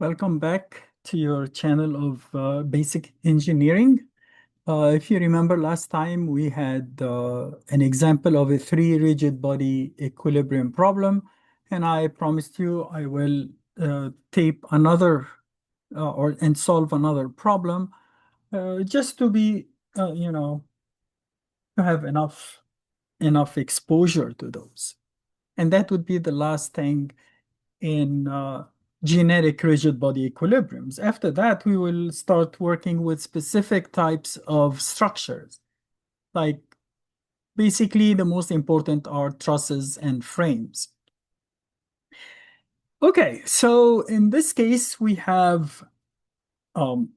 Welcome back to your channel of basic engineering. If you remember last time, we had an example of a three rigid body equilibrium problem, and I promised you I will tape another and solve another problem just to be, to have enough exposure to those. And that would be the last thing in generic rigid body equilibriums. After that, we will start working with specific types of structures. Like basically, the most important are trusses and frames. Okay, so in this case, we have um,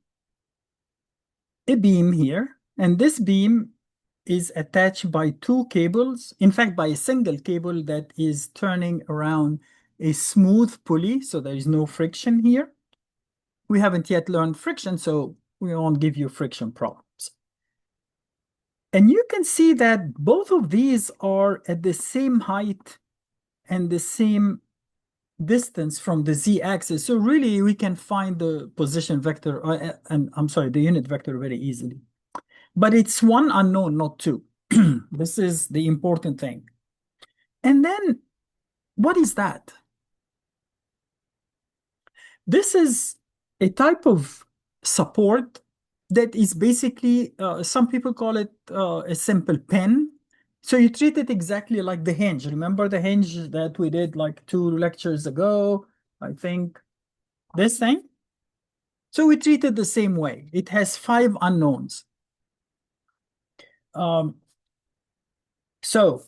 a beam here, and this beam is attached by two cables, in fact, by a single cable that is turning around a smooth pulley, so there is no friction here. We haven't yet learned friction, so we won't give you friction problems. And you can see that both of these are at the same height and the same distance from the z-axis. So really, we can find the position vector, and I'm sorry, the unit vector very easily. But it's one unknown, not two. This is the important thing. And then, what is that? This is a type of support that is basically, some people call it a simple pin. So you treat it exactly like the hinge. Remember the hinge that we did like 2 lectures ago, I think, this thing? So we treat it the same way. It has 5 unknowns. Um, so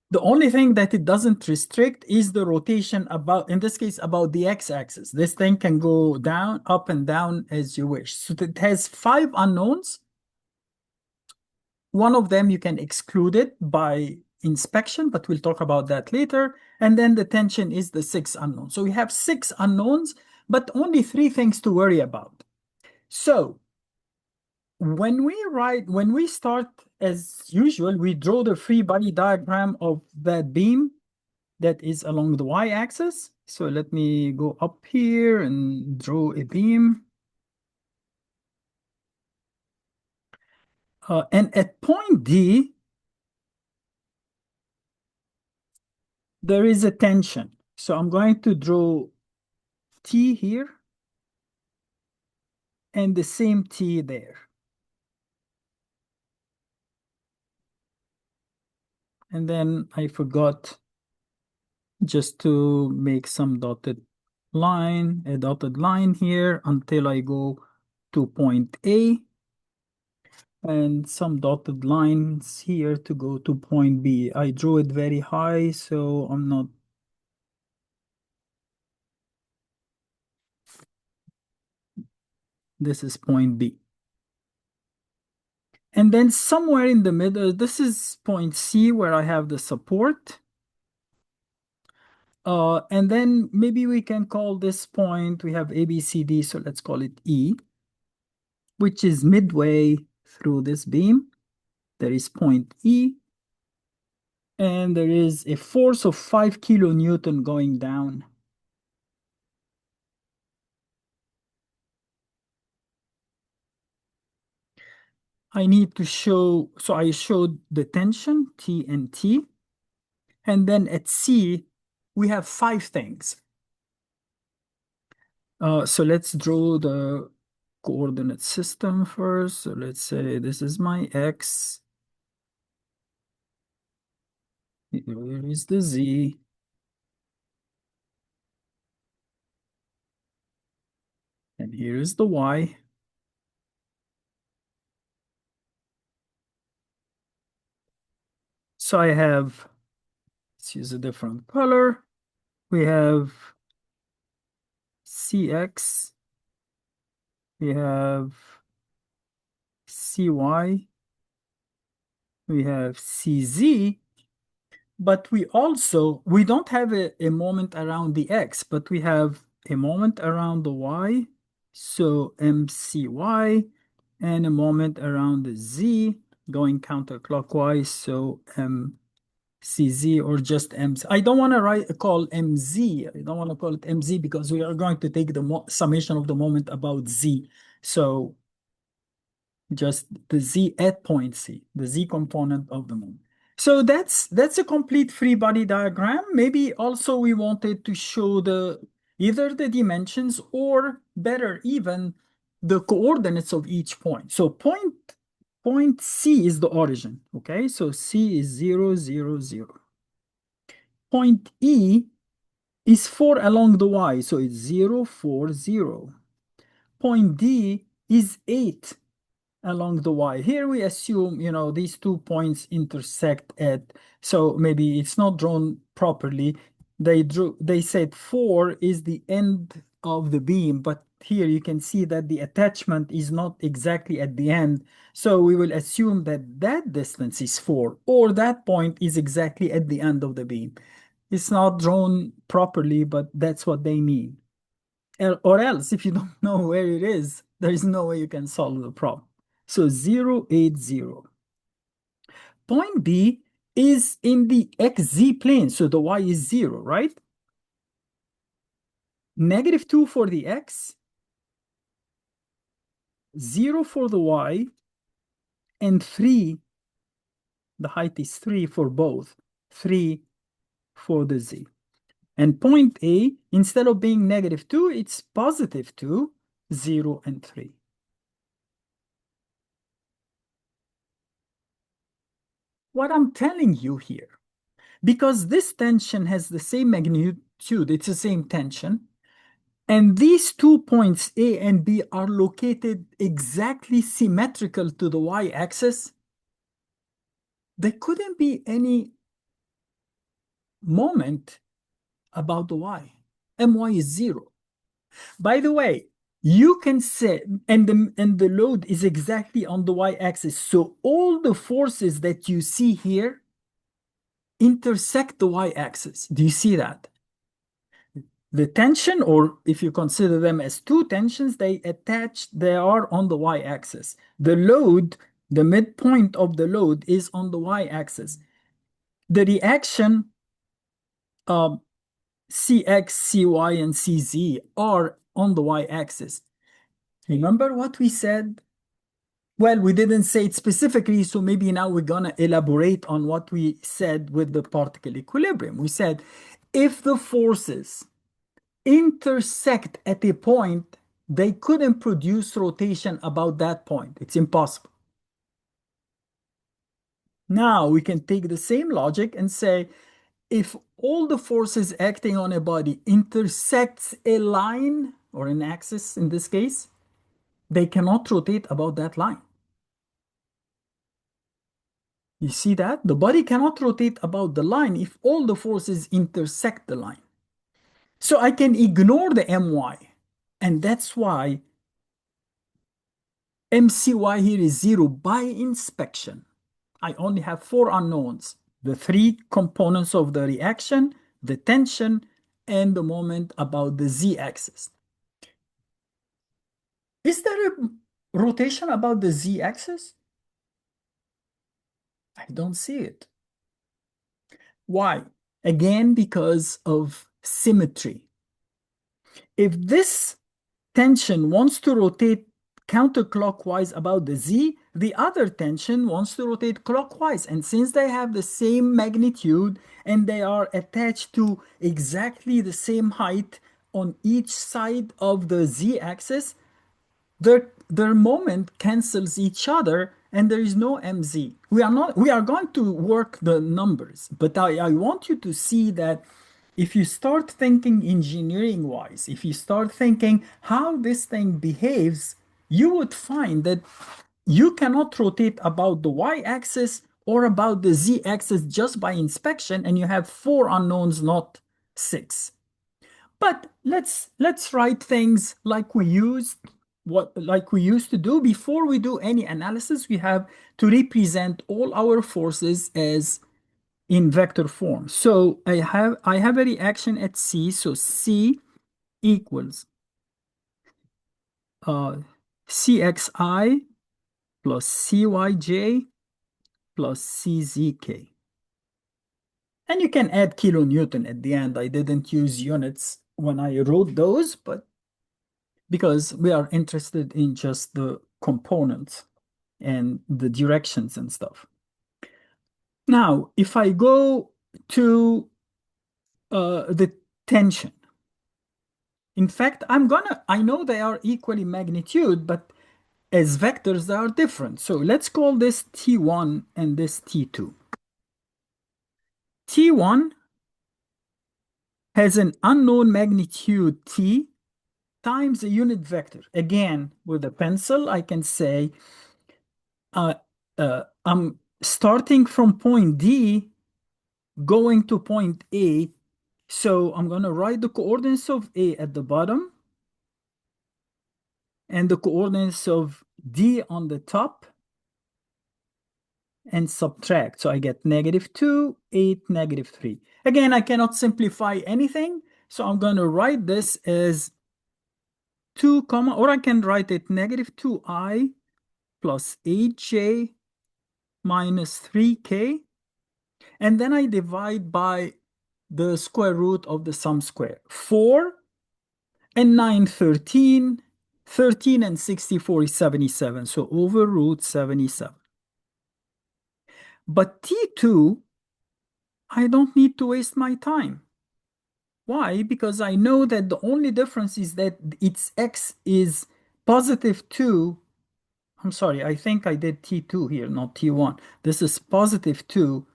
the only thing that it doesn't restrict is the rotation about, in this case, about the x-axis. This thing can go down, up and down as you wish. So it has 5 unknowns. One of them you can exclude it by inspection, but we'll talk about that later. And then the tension is the 6 unknowns. So we have 6 unknowns, but only 3 things to worry about. So when we start as usual, we draw the free body diagram of that beam that is along the y-axis. So let me go up here and draw a beam. And at point D, there is a tension. So I'm going to draw T here and the same T there. And then I forgot just to make some a dotted line here until I go to point A, and some dotted lines here to go to point B. I drew it very high, so I'm not. This is point B. And then somewhere in the middle, this is point C where I have the support. And then maybe we can call this point, we have A, B, C, D, so let's call it E, which is midway through this beam. There is point E, and there is a force of 5 kilonewton going down. I need to show, so I showed the tension, T and T. And then at C, we have 5 things. So let's draw the coordinate system first. So let's say this is my X. Here is the Z. And here is the Y. So I have, let's use a different color. We have CX. We have CY. We have CZ. But we don't have a moment around the X, but we have a moment around the Y. So MCY, and a moment around the Z going counterclockwise. So MZ. CZ or just MZ. I don't want to call MZ. I don't want to call it MZ because we are going to take the summation of the moment about Z. So just the Z at point C, the Z component of the moment. So that's a complete free body diagram. Maybe also we wanted to show the either the dimensions or better even the coordinates of each point. So point C is the origin. Okay, so C is 0, 0, 0. Point E is 4 along the Y, so it's 0, 4, 0. Point D is 8 along the Y. Here we assume, these 2 points intersect at, so maybe it's not drawn properly. They said 4 is the end of the beam, but here you can see that the attachment is not exactly at the end. So we will assume that that distance is 4, or that point is exactly at the end of the beam. It's not drawn properly, but that's what they mean. Or else, if you don't know where it is, there is no way you can solve the problem. So 0, 8, 0. Point B is in the xz plane, so the y is 0, right? -2 for the x, 0 for the y, and 3, the height is 3 for both, 3 for the z. And point A, instead of being -2, it's +2, 0, and 3. What I'm telling you here, because this tension has the same magnitude, it's the same tension, and these 2 points A and B are located exactly symmetrical to the y-axis, there couldn't be any moment about the y. My is 0. By the way, you can say, and the load is exactly on the y-axis, so all the forces that you see here intersect the y-axis. Do you see that? The tension, or if you consider them as two tensions, they are on the y-axis. The load, the midpoint of the load is on the y-axis. The reaction, um, Cx, Cy, and Cz are on the y-axis. Remember what we said? Well, we didn't say it specifically, so maybe now we're gonna elaborate on what we said with the particle equilibrium. We said if the forces intersect at a point, they couldn't produce rotation about that point. It's impossible. Now we can take the same logic and say if all the forces acting on a body intersects a line or an axis in this case, they cannot rotate about that line. You see that? The body cannot rotate about the line if all the forces intersect the line. So I can ignore the my, and that's why MCY here is 0 by inspection. I only have 4 unknowns, the 3 components of the reaction, the tension, and the moment about the z-axis. Is there a rotation about the z-axis? I don't see it. Why? Again, because of symmetry. If this tension wants to rotate counterclockwise about the z, the other tension wants to rotate clockwise. And since they have the same magnitude and they are attached to exactly the same height on each side of the z-axis, their moment cancels each other and there is no mz. We are going to work the numbers, but I want you to see that if you start thinking engineering wise, if you start thinking how this thing behaves, you would find that you cannot rotate about the y-axis or about the z-axis just by inspection, and you have 4 unknowns, not 6. But let's write things like we used to do. Before we do any analysis, we have to represent all our forces as in vector form. So I have a reaction at C, so C equals CXI plus CYJ plus CZK. And you can add kilonewton at the end. I didn't use units when I wrote those, but because we are interested in just the components and the directions and stuff. Now, if I go to the tension, in fact, I know they are equally magnitude, but as vectors, they are different. So let's call this T1 and this T2. T1 has an unknown magnitude T times a unit vector. Again, with a pencil, I can say uh, I'm starting from point D, going to point A. So I'm going to write the coordinates of A at the bottom and the coordinates of D on the top and subtract. So I get -2, 8, -3. Again, I cannot simplify anything. So I'm going to write this as 2, comma, or I can write it -2i plus 8j minus 3k. And then I divide by the square root of the sum square. 4 and 9, 13. 13 and 64 is 77. So over root 77. But T2, I don't need to waste my time. Why? Because I know that the only difference is that its x is +2. I'm sorry, I think I did T2 here, not T1. This is +2,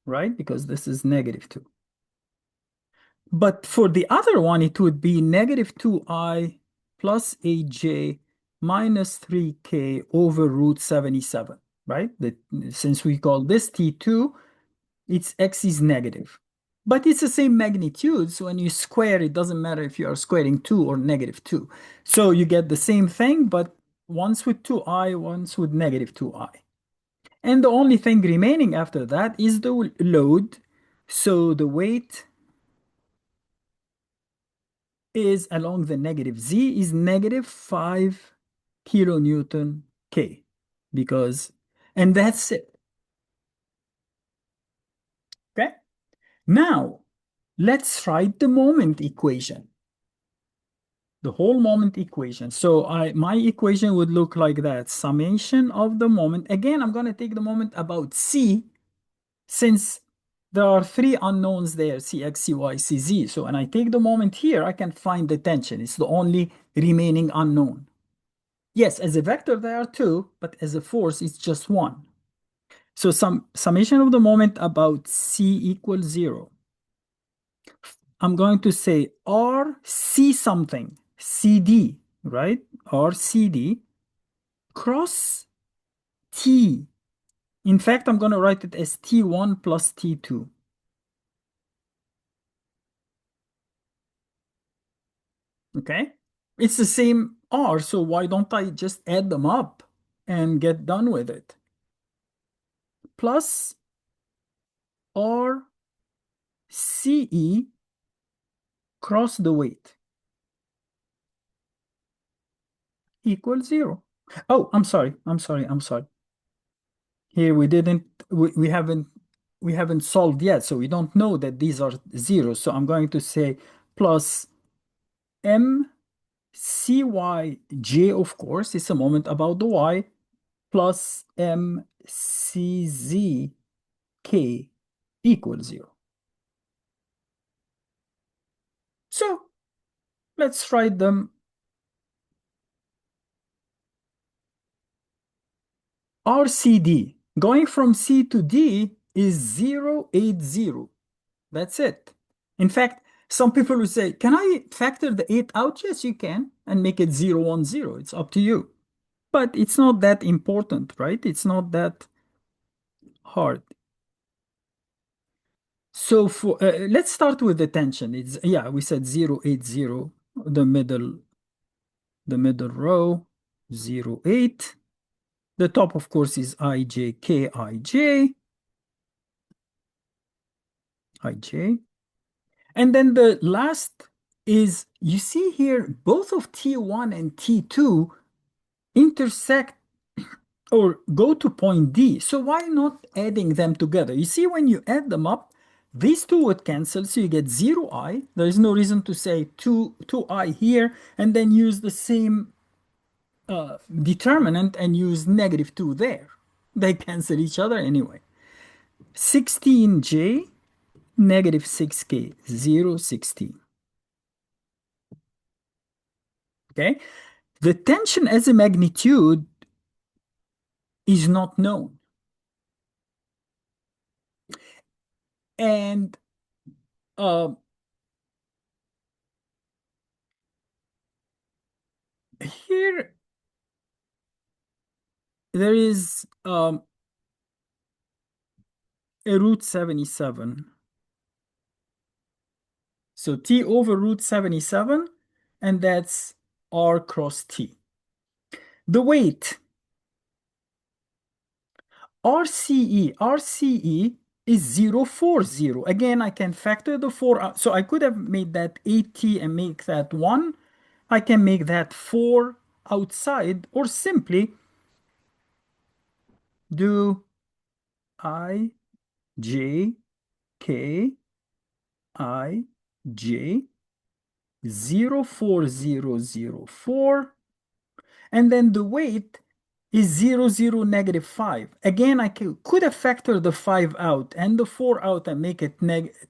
right? Because this is -2. But for the other one, it would be -2i plus 8j minus 3k over root 77, right? Since we call this T2, its x is negative. But it's the same magnitude, so when you square, it doesn't matter if you are squaring 2 or -2. So you get the same thing, but once with 2i, once with -2i. And the only thing remaining after that is the load. So the weight is along the negative z is -5 kilonewton K because, and that's it. Okay. Now let's write the moment equation, the whole moment equation. So my equation would look like that. Summation of the moment. Again, I'm going to take the moment about C since there are three unknowns there, Cx, Cy, Cz. So when I take the moment here, I can find the tension. It's the only remaining unknown. Yes, as a vector, there are two, but as a force, it's just one. So summation of the moment about C equals 0. I'm going to say R C something, CD, right? R CD cross T. In fact, I'm going to write it as T1 plus T2. Okay? It's the same R, so why don't I just add them up and get done with it? Plus R CE cross the weight equals 0. Oh, I'm sorry. Here we haven't solved yet, so we don't know that these are zeros. So I'm going to say plus M C Y J, of course, it's a moment about the Y, plus M C Z K equals 0. So let's write them. RCD, going from C to D is 080. That's it. In fact, some people will say, can I factor the 8 out? Yes, you can, and make it 010. It's up to you. But it's not that important, right? It's not that hard. So for let's start with the tension. It's, yeah, we said 080, the middle row, 08. The top, of course, is IJ, IJ. And then the last is, you see here, both of T1 and T2 intersect or go to point D. So why not adding them together? You see, when you add them up, These two would cancel, so you get 0i. There is no reason to say 2i here and then use the same determinant and use negative 2 there. They cancel each other anyway. 16j, negative 6k, 0, 16. Okay? The tension as a magnitude is not known. And uh, here there is a root 77. So t over root 77, and that's r cross t. The weight, RCE is 040. Again, I can factor the 4 out. So I could have made that 8t and make that 1. I can make that 4 outside, or simply do I, j, k, I, j, 04004, and then the weight is 0, 0, -5. Again, I could have factored the 5 out and the 4 out and make it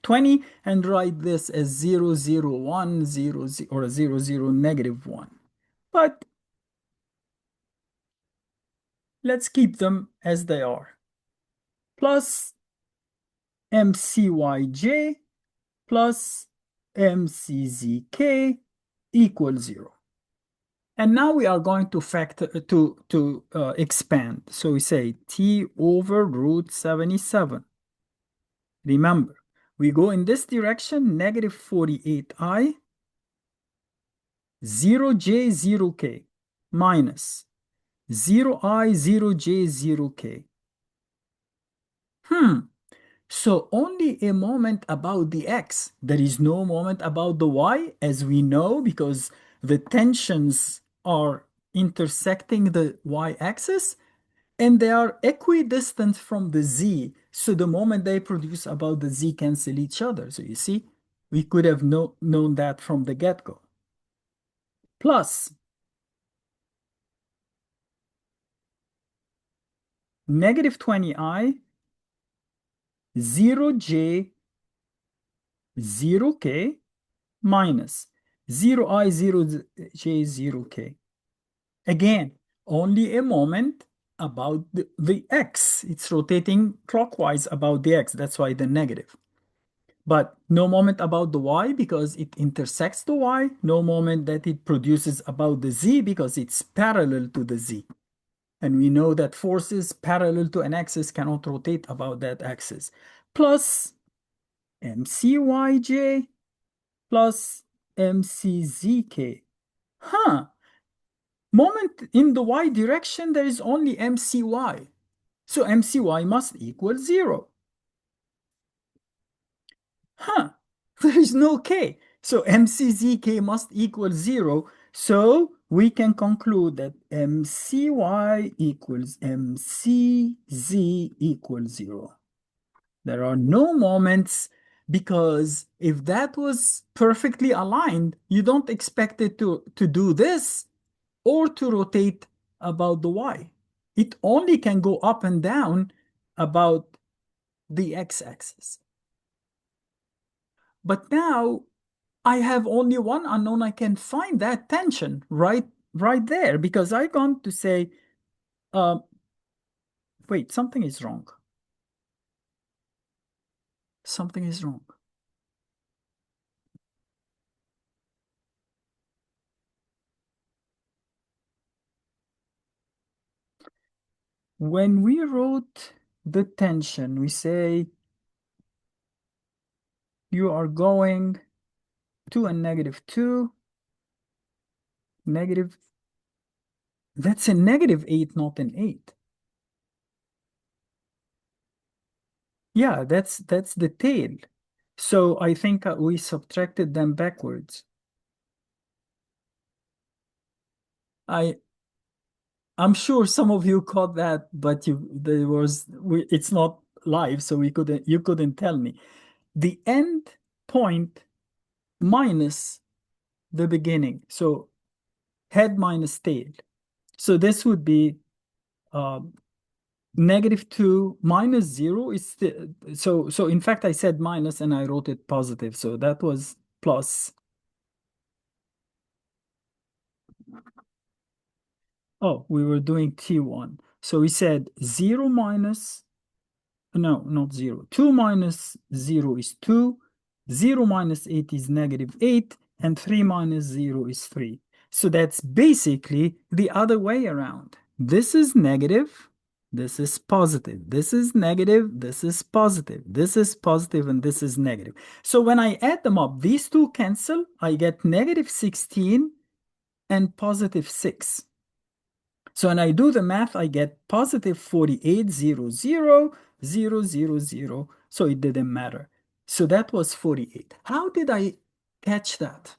20 and write this as 0, 0, 1, 0, or 0, 0, -1. But let's keep them as they are. Plus mcyj plus mczk equals 0. And now we are going to factor to expand. So we say t over root 77. Remember, we go in this direction, negative 48i, 0j, 0k, minus 0i, 0j, 0k. So only a moment about the x. There is no moment about the y, as we know, because the tensions are intersecting the y-axis and they are equidistant from the z. So the moment they produce about the z cancel each other. So you see, we could have known that from the get-go. Plus negative 20i, 0j, 0k, minus 0i, 0j, 0k. Again, only a moment about the x. It's rotating clockwise about the x. That's why the negative. But no moment about the y because it intersects the y. No moment that it produces about the z because it's parallel to the z. And we know that forces parallel to an axis cannot rotate about that axis. Plus mcyj plus mczk. Moment in the y direction, there is only mcy. So mcy must equal 0. There is no k. So mczk must equal 0. So we can conclude that mcy equals mcz equals 0. There are no moments because if that was perfectly aligned, you don't expect it to do this or to rotate about the y. It only can go up and down about the x-axis. But now I have only one unknown. I can find that tension right there because I'm going to say, wait, something is wrong. Something is wrong. When we wrote the tension, we say you are going 2 and negative 2, negative, that's a negative 8, not an 8. Yeah, that's the tail. So I think we subtracted them backwards. I'm sure some of you caught that, but it's not live, so you couldn't tell me. the end point minus the beginning. So head minus tail. So this would be -2 minus 0 is so in fact I said minus and I wrote it positive. So that was plus. Oh, we were doing T1. So we said 0 minus, no, not 0. 2 minus 0 is 2. 0 minus 8 is -8. And 3 minus 0 is 3. So that's basically the other way around. This is negative. This is positive. This is negative. This is positive. This is positive. And this is negative. So when I add them up, these two cancel. I get -16 and +6. So when I do the math, I get +48,000,000. So it didn't matter. So that was 48. How did I catch that?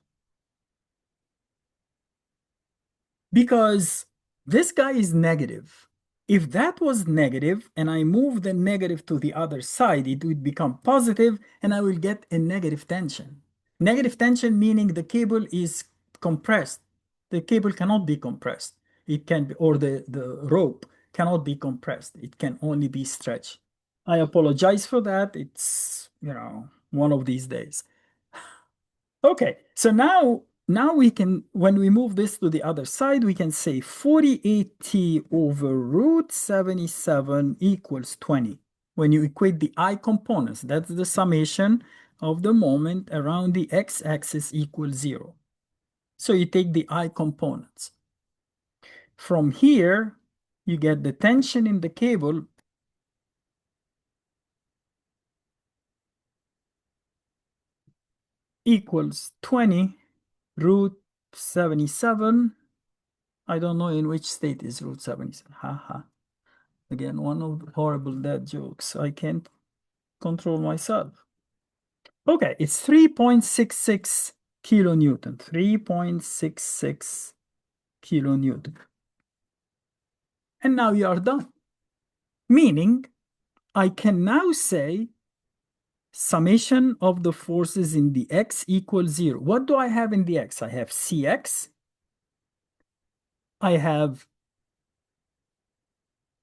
Because this guy is negative. If that was negative and I move the negative to the other side, it would become positive and I will get a negative tension. Negative tension meaning the cable is compressed. The cable cannot be compressed. It can be, or the rope cannot be compressed. It can only be stretched. I apologize for that. It's, one of these days. Okay, so now we can, when we move this to the other side, we can say 48t over root 77 equals 20. When you equate the I components, that's the summation of the moment around the x-axis equals 0. So you take the I components. From here, you get the tension in the cable equals 20 root 77. I don't know in which state is root 77. Haha. Again, one of the horrible dad jokes. I can't control myself. Okay, it's 3.66 kilonewton. 3.66 kilonewton. And now you are done. Meaning, I can now say summation of the forces in the x equals 0. What do I have in the x? I have Cx. I have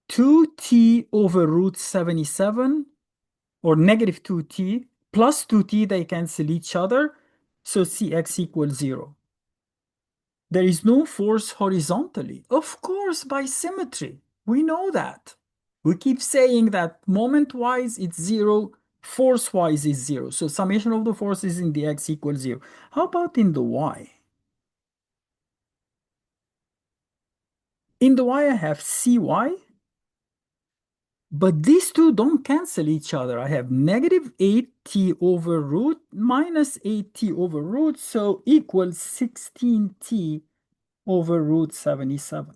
2t over root 77, or -2t, plus 2t, they cancel each other. So Cx equals 0. There is no force horizontally. Of course, by symmetry. We know that. We keep saying that moment-wise it's 0, force-wise is 0. So summation of the forces in the x equals 0. How about in the y? In the y, I have Cy, but these two don't cancel each other. I have -8t over root minus 8t over root, so equals 16t over root 77.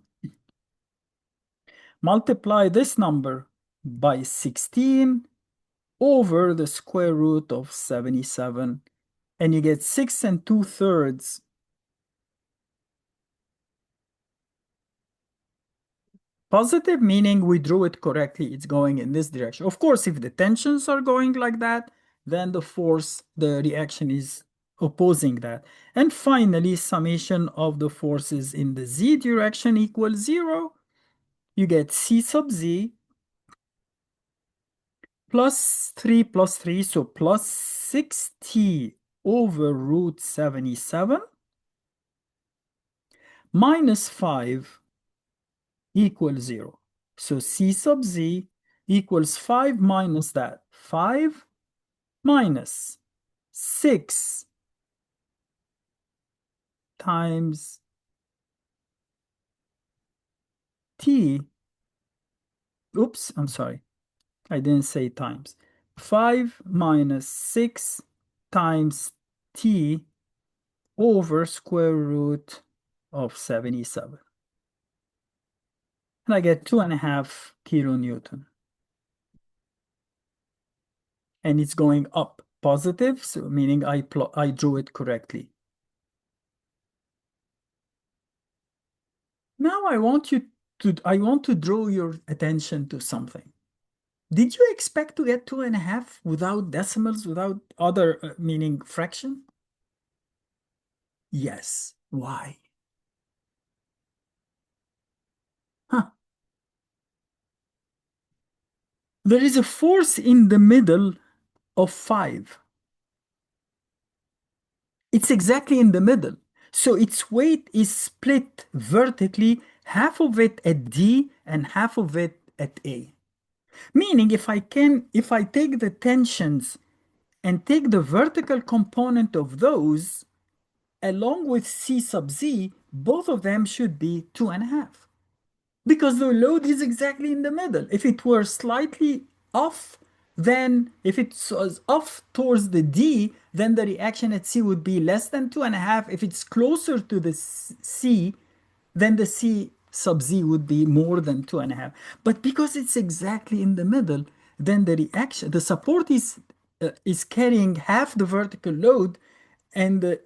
Multiply this number by 16 over the square root of 77, and you get 6 2/3. Positive meaning we drew it correctly. It's going in this direction. Of course, if the tensions are going like that, then the force, the reaction is opposing that. And finally, summation of the forces in the z direction equals 0. You get C sub z plus 3, so plus 6t over root 77 minus 5 equals 0. So C sub z equals 5 minus that. 5 minus 6 times t. Oops, I'm sorry. I didn't say times. 5 minus 6 times t over square root of 77. And I get 2.5 kilonewton. And it's going up positive, so meaning I drew it correctly. Now I want to draw your attention to something. Did you expect to get 2.5 without decimals, without other meaning fraction? Yes. Why? Huh. There is a force in the middle of 5. It's exactly in the middle. So its weight is split vertically, half of it at D and half of it at A. Meaning if I take the tensions and take the vertical component of those along with C sub Z, both of them should be 2.5. Because the load is exactly in the middle. If it were slightly off, then if it was off towards the D, then the reaction at C would be less than 2.5. If it's closer to the C, then the C sub Z would be more than 2.5. But because it's exactly in the middle, then the reaction, the support is carrying half the vertical load, and the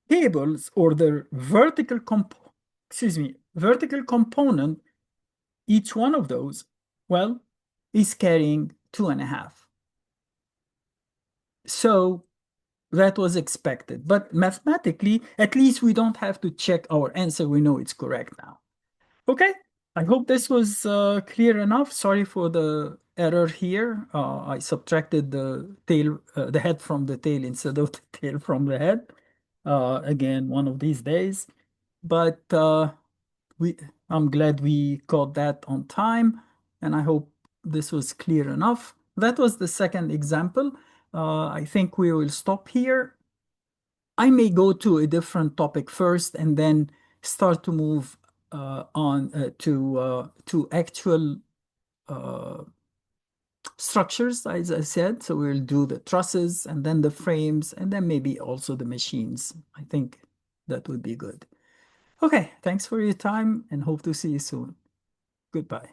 cables or the vertical component, each one of those, well, is carrying 2.5. So that was expected. But mathematically, at least we don't have to check our answer. We know it's correct now. Okay, I hope this was clear enough. Sorry for the error here. I subtracted the head from the tail instead of the tail from the head. Again, one of these days. But we, I'm glad we caught that on time, and I hope this was clear enough. That was the second example. I think we will stop here. I may go to a different topic first and then start to move on to actual uh, structures, as I said. So we'll do the trusses and then the frames and then maybe also the machines. I think that would be good. Okay, thanks for your time and hope to see you soon. Goodbye.